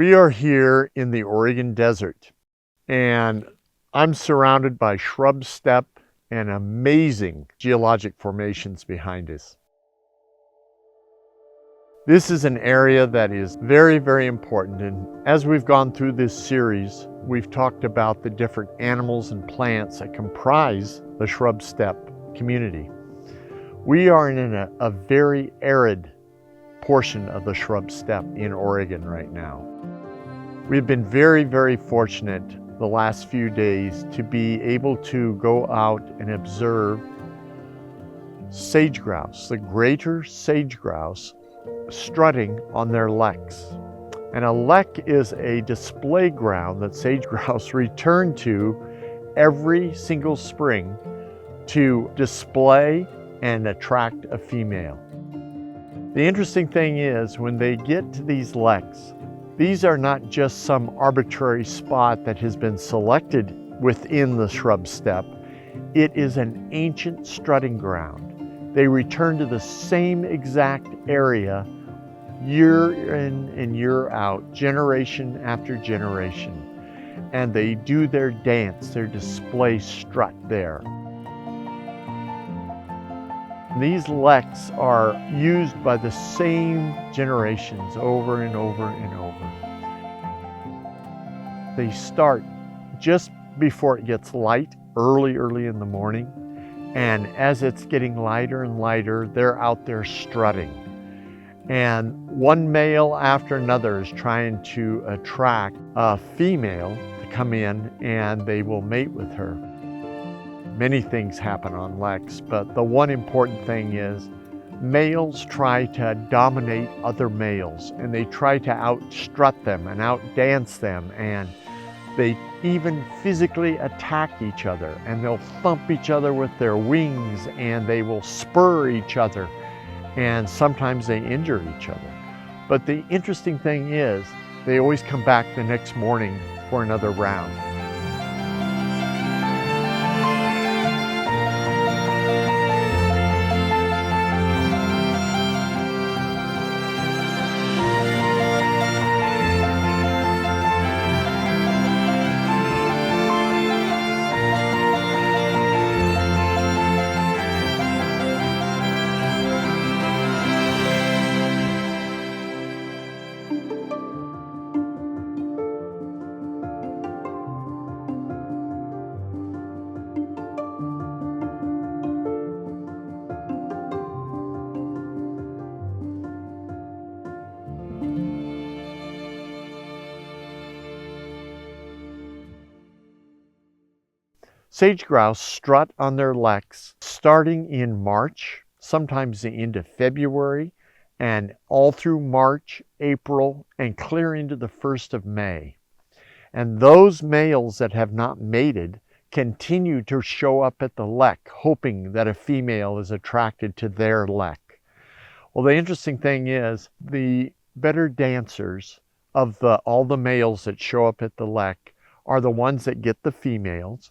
We are here in the Oregon desert, and I'm surrounded by shrub steppe and amazing geologic formations behind us. This is an area that is very, very important, and as we've gone through this series, we've talked about the different animals and plants that comprise the shrub steppe community. We are in a very arid portion of the shrub steppe in Oregon right now. We've been very, very fortunate the last few days to be able to go out and observe sage grouse, the greater sage grouse, strutting on their leks. And a lek is a display ground that sage grouse return to every single spring to display and attract a female. The interesting thing is, when they get to these leks, these are not just some arbitrary spot that has been selected within the shrub steppe. It is an ancient strutting ground. They return to the same exact area year in and year out, generation after generation. And they do their dance, their display strut there. These leks are used by the same generations over and over and over. They start just before it gets light, early in the morning. And as it's getting lighter and lighter, they're out there strutting. And one male after another is trying to attract a female to come in, and they will mate with her. Many things happen on leks, but the one important thing is males try to dominate other males, and they try to outstrut them and outdance them, and they even physically attack each other, and they'll thump each other with their wings, and they will spur each other, and sometimes they injure each other. But the interesting thing is, they always come back the next morning for another round. Sage grouse strut on their leks starting in March, sometimes the end of February, and all through March, April, and clear into the 1st of May. And those males that have not mated continue to show up at the lek, hoping that a female is attracted to their lek. Well, the interesting thing is, the better dancers of all the males that show up at the lek are the ones that get the females.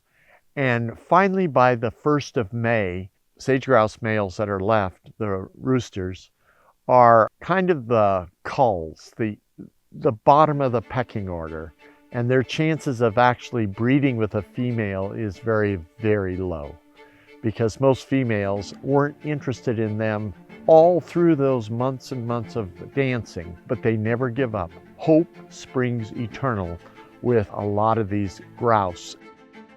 And finally, by the 1st of May, sage grouse males that are left, the roosters, are kind of the culls, the bottom of the pecking order. And their chances of actually breeding with a female is very, very low, because most females weren't interested in them all through those months and months of dancing, but they never give up. Hope springs eternal with a lot of these grouse.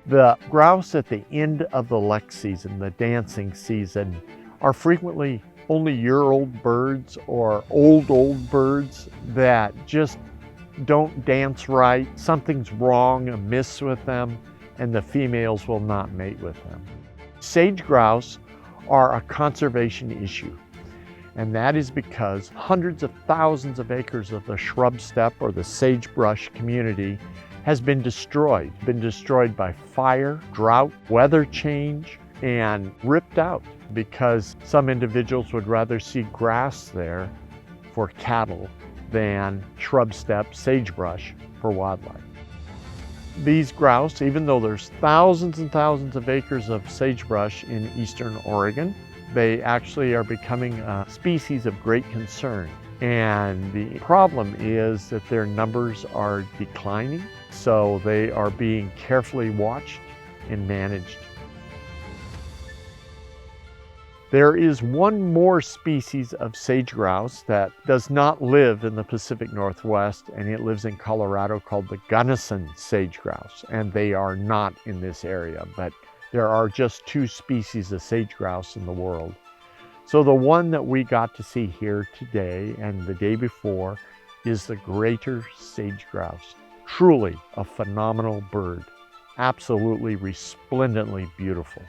The grouse at the end of the lek season, the dancing season, are frequently only year-old birds or old birds that just don't dance right. Something's wrong, amiss with them, and the females will not mate with them. Sage grouse are a conservation issue, and that is because hundreds of thousands of acres of the shrub steppe or the sagebrush community has been destroyed by fire, drought, weather change, and ripped out because some individuals would rather see grass there for cattle than shrub steppe, sagebrush for wildlife. These grouse, even though there's thousands and thousands of acres of sagebrush in eastern Oregon, they actually are becoming a species of great concern. And the problem is that their numbers are declining, so they are being carefully watched and managed. There is one more species of sage grouse that does not live in the Pacific Northwest, and it lives in Colorado, called the Gunnison sage grouse, and they are not in this area, but there are just 2 species of sage grouse in the world. So the one that we got to see here today and the day before is the greater sage grouse. Truly a phenomenal bird, absolutely resplendently beautiful.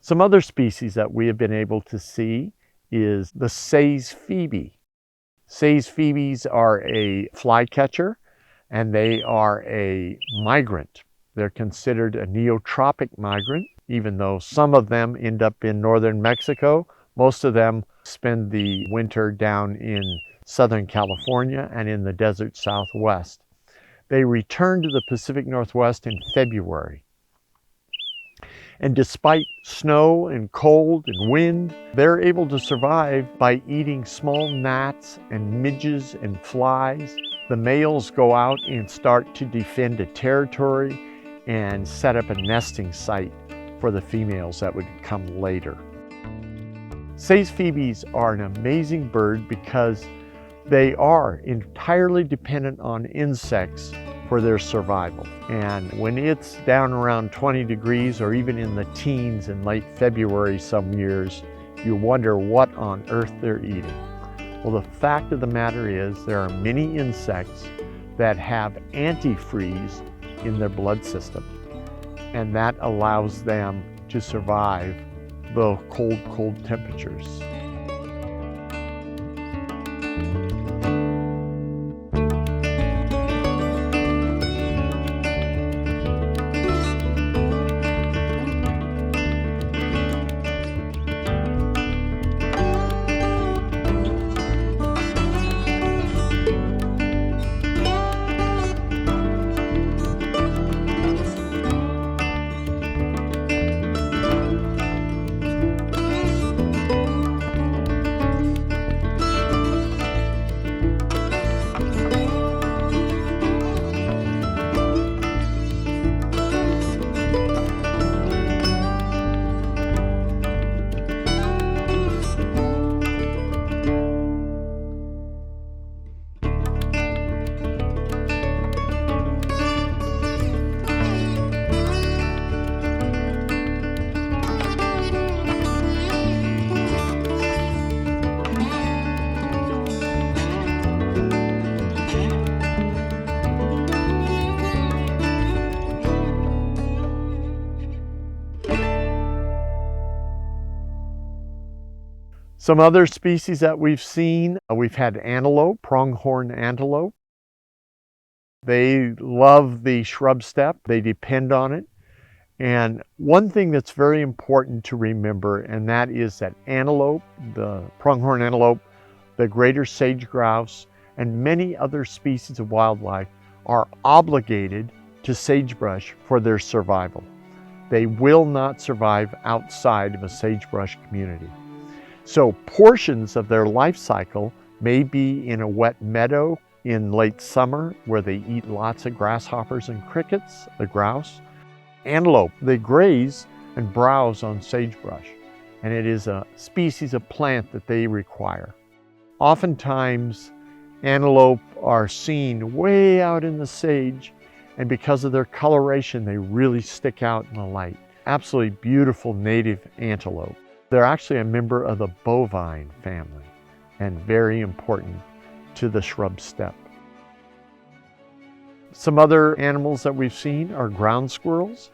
Some other species that we have been able to see is the sage phoebe. Sage phoebes are a flycatcher, and they are a migrant. They're considered a neotropic migrant, even though some of them end up in northern Mexico. Most of them spend the winter down in Southern California and in the desert Southwest. They return to the Pacific Northwest in February. And despite snow and cold and wind, they're able to survive by eating small gnats and midges and flies. The males go out and start to defend a territory and set up a nesting site for the females that would come later. Sage phoebes are an amazing bird because they are entirely dependent on insects for their survival. And when it's down around 20 degrees or even in the teens in late February some years, you wonder what on earth they're eating. Well, the fact of the matter is there are many insects that have antifreeze in their blood system, and that allows them to survive the cold temperatures. Some other species that we've seen, we've had antelope, pronghorn antelope. They love the shrub steppe. They depend on it. And one thing that's very important to remember, and that is that antelope, the pronghorn antelope, the greater sage grouse, and many other species of wildlife are obligated to sagebrush for their survival. They will not survive outside of a sagebrush community. So portions of their life cycle may be in a wet meadow in late summer where they eat lots of grasshoppers and crickets, the grouse. Antelope, they graze and browse on sagebrush. And it is a species of plant that they require. Oftentimes, antelope are seen way out in the sage, and because of their coloration, they really stick out in the light. Absolutely beautiful native antelope. They're actually a member of the bovine family and very important to the shrub steppe. Some other animals that we've seen are ground squirrels.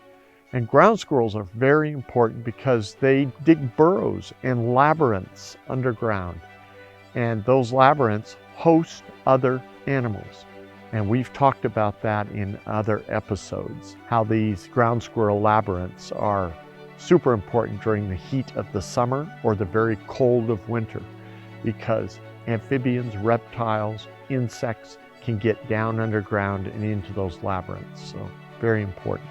And ground squirrels are very important because they dig burrows and labyrinths underground. And those labyrinths host other animals. And we've talked about that in other episodes, how these ground squirrel labyrinths are super important during the heat of the summer or the very cold of winter, because amphibians, reptiles, insects can get down underground and into those labyrinths. So very important.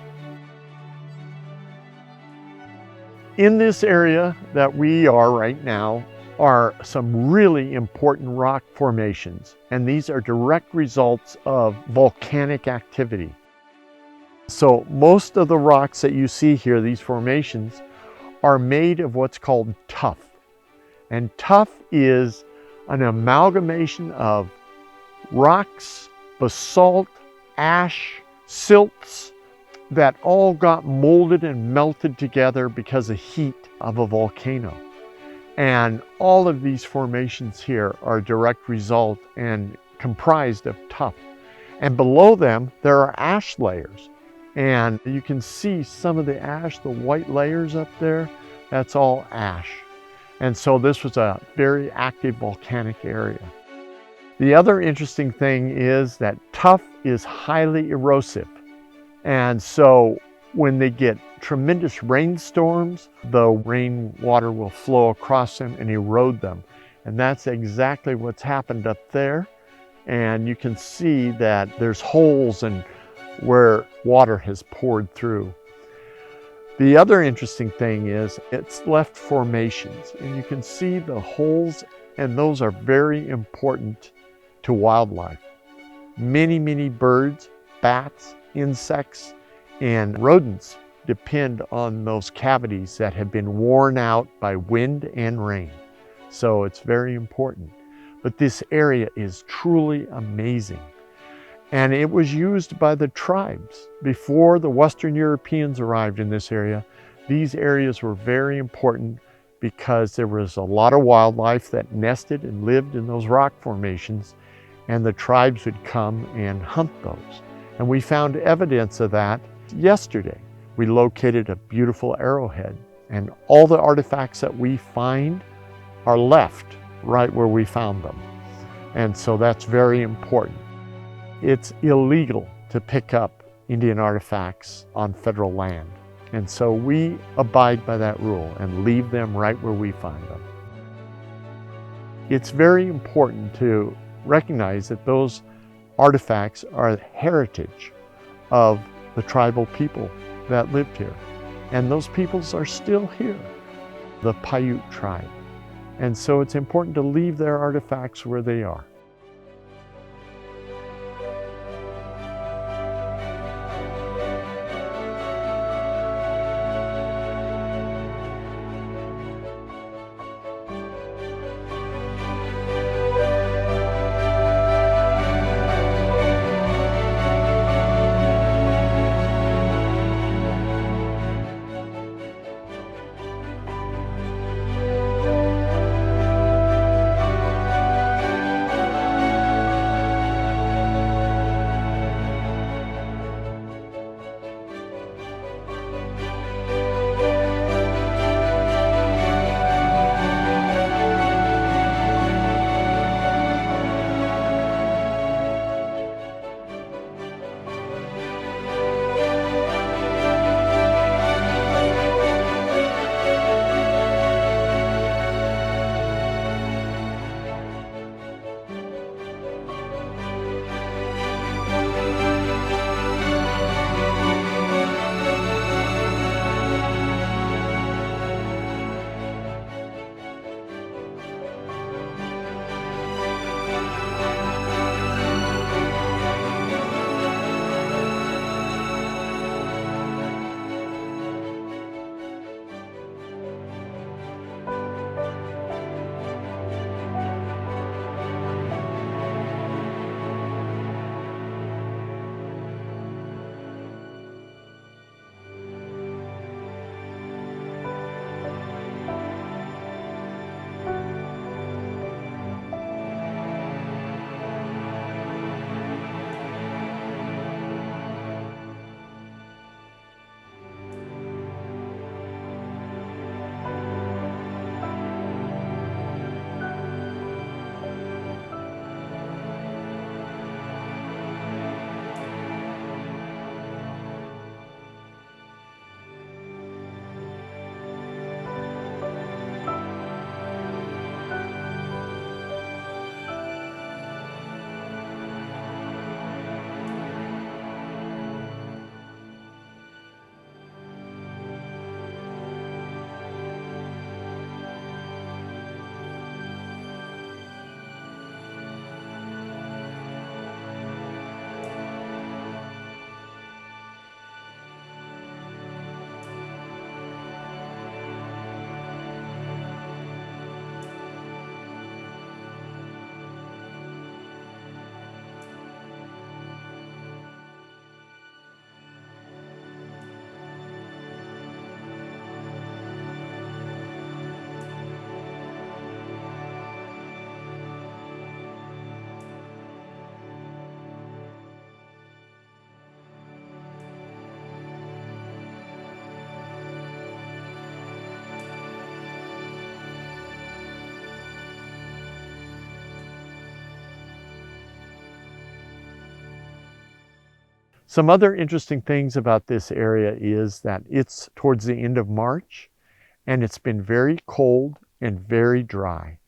In this area that we are right now are some really important rock formations, and these are direct results of volcanic activity. So most of the rocks that you see here, these formations, are made of what's called tuff. And tuff is an amalgamation of rocks, basalt, ash, silts, that all got molded and melted together because of heat of a volcano. And all of these formations here are a direct result and comprised of tuff. And below them, there are ash layers. And you can see some of the ash, the white layers up there, that's all ash. And so this was a very active volcanic area. The other interesting thing is that tuff is highly erosive. And so when they get tremendous rainstorms, the rainwater will flow across them and erode them. And that's exactly what's happened up there. And you can see that there's holes and where water has poured through. The other interesting thing is it's left formations, and you can see the holes, and those are very important to wildlife. Many birds, bats, insects, and rodents depend on those cavities that have been worn out by wind and rain. So it's very important. But this area is truly amazing. And it was used by the tribes. Before the Western Europeans arrived in this area, these areas were very important because there was a lot of wildlife that nested and lived in those rock formations, and the tribes would come and hunt those. And we found evidence of that yesterday. We located a beautiful arrowhead, and all the artifacts that we find are left right where we found them. And so that's very important. It's illegal to pick up Indian artifacts on federal land. And so we abide by that rule and leave them right where we find them. It's very important to recognize that those artifacts are the heritage of the tribal people that lived here. And those peoples are still here, the Paiute tribe. And so it's important to leave their artifacts where they are. Some other interesting things about this area is that it's towards the end of March and it's been very cold and very dry.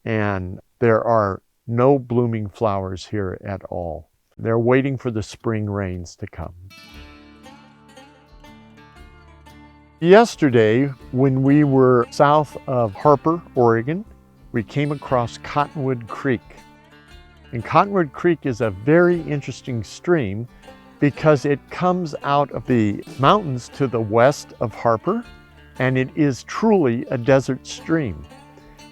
And there are no blooming flowers here at all. They're waiting for the spring rains to come. Yesterday, when we were south of Harper, Oregon, we came across Cottonwood Creek. And Cottonwood Creek is a very interesting stream because it comes out of the mountains to the west of Harper, and it is truly a desert stream.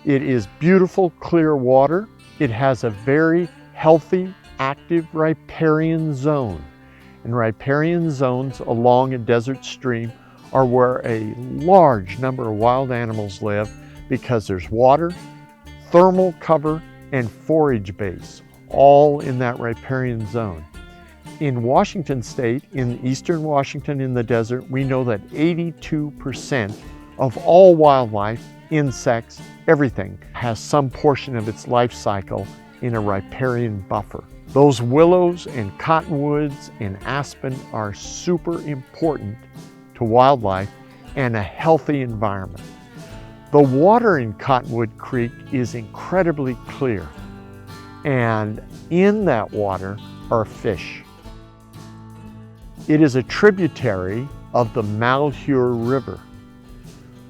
It is beautiful, clear water. It has a very healthy, active riparian zone. And riparian zones along a desert stream are where a large number of wild animals live because there's water, thermal cover, and forage base, all in that riparian zone. In Washington State, in eastern Washington in the desert, we know that 82% of all wildlife, insects, everything, has some portion of its life cycle in a riparian buffer. Those willows and cottonwoods and aspen are super important to wildlife and a healthy environment. The water in Cottonwood Creek is incredibly clear, and in that water are fish. It is a tributary of the Malheur River.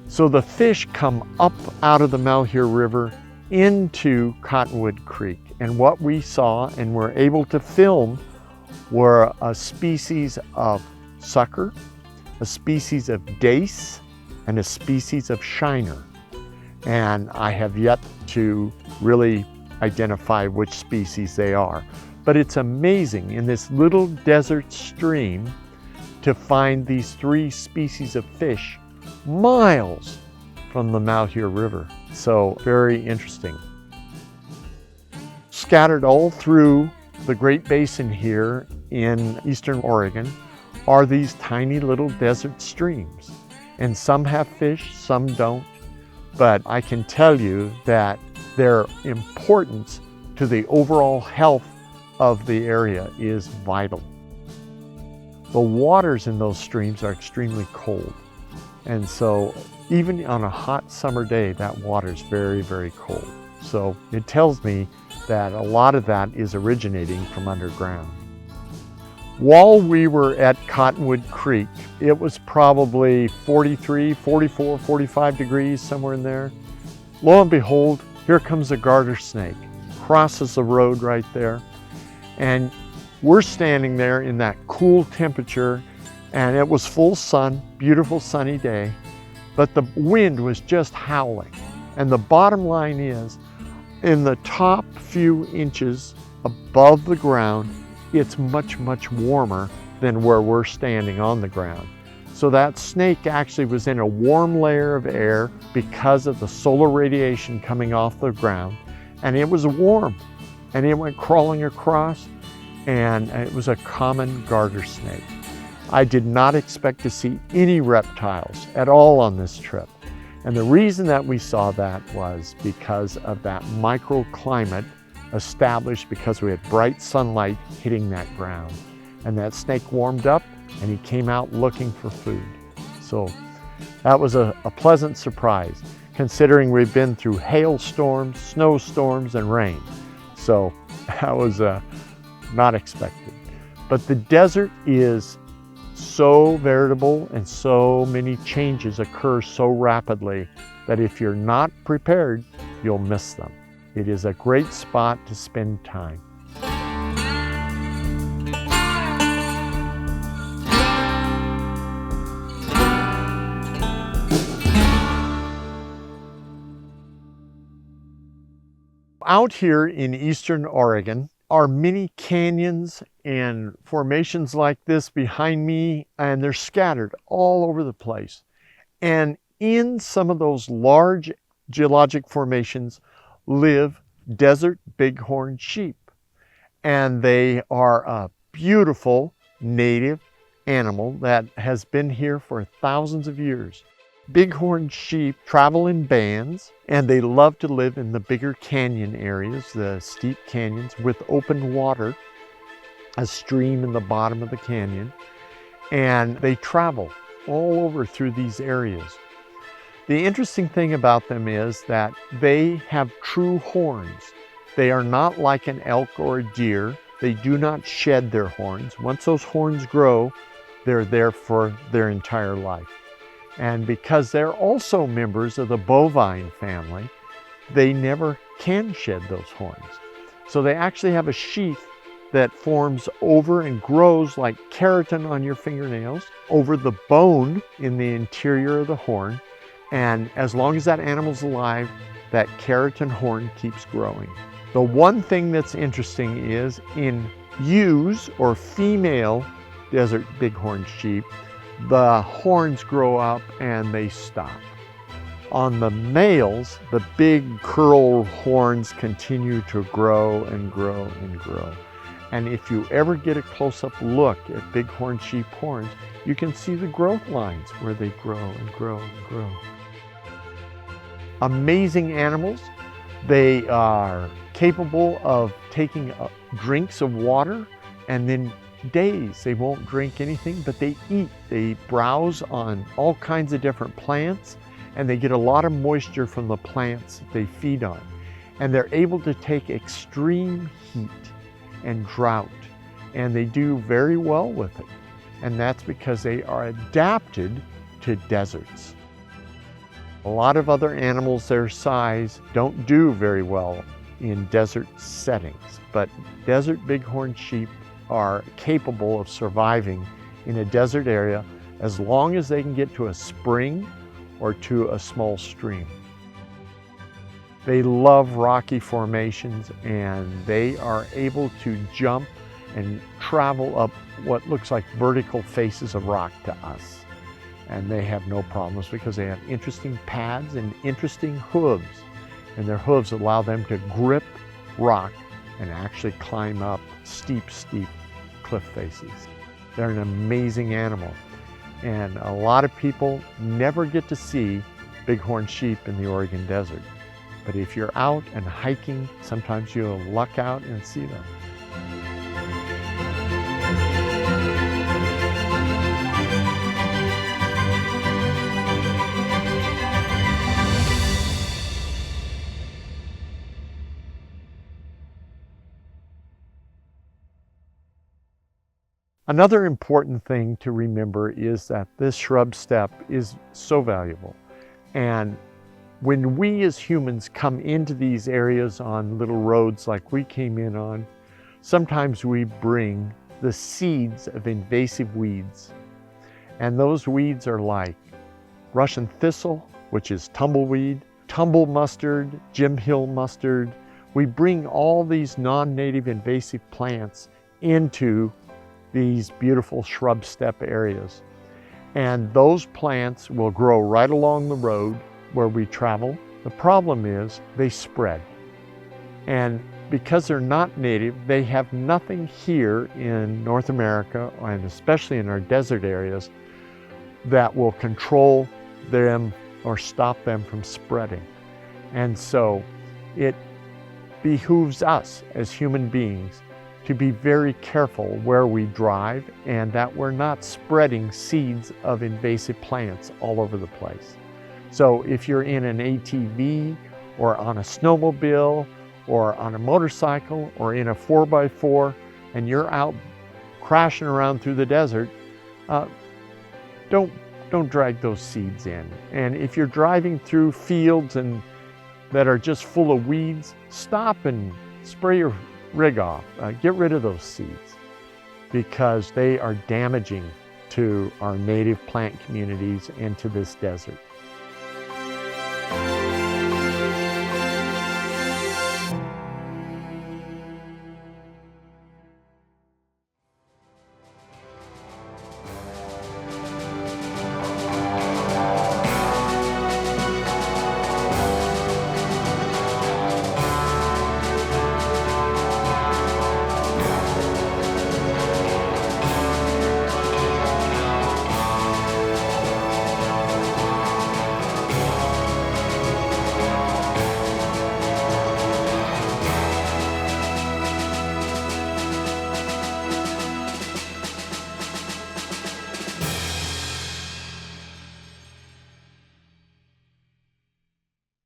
So the fish come up out of the Malheur River into Cottonwood Creek. And what we saw and were able to film were a species of sucker, a species of dace, and a species of shiner. And I have yet to really identify which species they are. But it's amazing in this little desert stream to find these three species of fish miles from the Malheur River. So very interesting. Scattered all through the Great Basin here in eastern Oregon are these tiny little desert streams. And some have fish, some don't. But I can tell you that their importance to the overall health of the area is vital. The waters in those streams are extremely cold. And so even on a hot summer day, that water is very, very cold. So it tells me that a lot of that is originating from underground. While we were at Cottonwood Creek, it was probably 43, 44, 45 degrees, somewhere in there. Lo and behold, here comes a garter snake, crosses the road right there. And we're standing there in that cool temperature, and it was full sun, beautiful sunny day, but the wind was just howling. And the bottom line is, in the top few inches above the ground, it's much, much warmer than where we're standing on the ground. So that snake actually was in a warm layer of air because of the solar radiation coming off the ground, and it was warm, and it went crawling across, and it was a common garter snake. I did not expect to see any reptiles at all on this trip. And the reason that we saw that was because of that microclimate established because we had bright sunlight hitting that ground. And that snake warmed up and he came out looking for food. So that was a pleasant surprise, considering we've been through hailstorms, snowstorms, and rain. So that was not expected. But the desert is so veritable and so many changes occur so rapidly that if you're not prepared, you'll miss them. It is a great spot to spend time. Out here in eastern Oregon are many canyons and formations like this behind me, and they're scattered all over the place. And in some of those large geologic formations live desert bighorn sheep. And they are a beautiful native animal that has been here for thousands of years. Bighorn sheep travel in bands, and they love to live in the bigger canyon areas, the steep canyons with open water. a stream in the bottom of the canyon, and they travel all over through these areas. The interesting thing about them is that they have true horns. They are not like an elk or a deer. They do not shed their horns. Once those horns grow, they're there for their entire life. And because they're also members of the bovine family, they never can shed those horns. So they actually have a sheath that forms over and grows like keratin on your fingernails over the bone in the interior of the horn. And as long as that animal's alive, that keratin horn keeps growing. The one thing that's interesting is in ewes or female desert bighorn sheep, the horns grow up and they stop. On the males, the big curl horns continue to grow and grow and grow. And if you ever get a close-up look at bighorn sheep horns, you can see the growth lines where they grow and grow and grow. Amazing animals. They are capable of taking drinks of water, and then days they won't drink anything, but they eat. They browse on all kinds of different plants, and they get a lot of moisture from the plants that they feed on. And they're able to take extreme heat and drought, and they do very well with it. And that's because they are adapted to deserts. A lot of other animals their size don't do very well in desert settings, but desert bighorn sheep are capable of surviving in a desert area as long as they can get to a spring or to a small stream. They love rocky formations, and they are able to jump and travel up what looks like vertical faces of rock to us. And they have no problems because they have interesting pads and interesting hooves. And their hooves allow them to grip rock and actually climb up steep cliff faces. They're an amazing animal. And a lot of people never get to see bighorn sheep in the Oregon desert. But if you're out and hiking, sometimes you'll luck out and see them. Another important thing to remember is that this shrub steppe is so valuable. And when we as humans come into these areas on little roads like we came in on, sometimes we bring the seeds of invasive weeds. And those weeds are like Russian thistle, which is tumbleweed, tumble mustard, Jim Hill mustard. We bring all these non-native invasive plants into these beautiful shrub steppe areas. And those plants will grow right along the road where we travel. The problem is they spread. And because they're not native, they have nothing here in North America, and especially in our desert areas, that will control them or stop them from spreading. And so it behooves us as human beings to be very careful where we drive and that we're not spreading seeds of invasive plants all over the place. So if you're in an ATV or on a snowmobile or on a motorcycle or in a 4x4 and you're out crashing around through the desert, don't drag those seeds in. And if you're driving through fields and that are just full of weeds, stop and spray your rig off. Get rid of those seeds because they are damaging to our native plant communities and to this desert.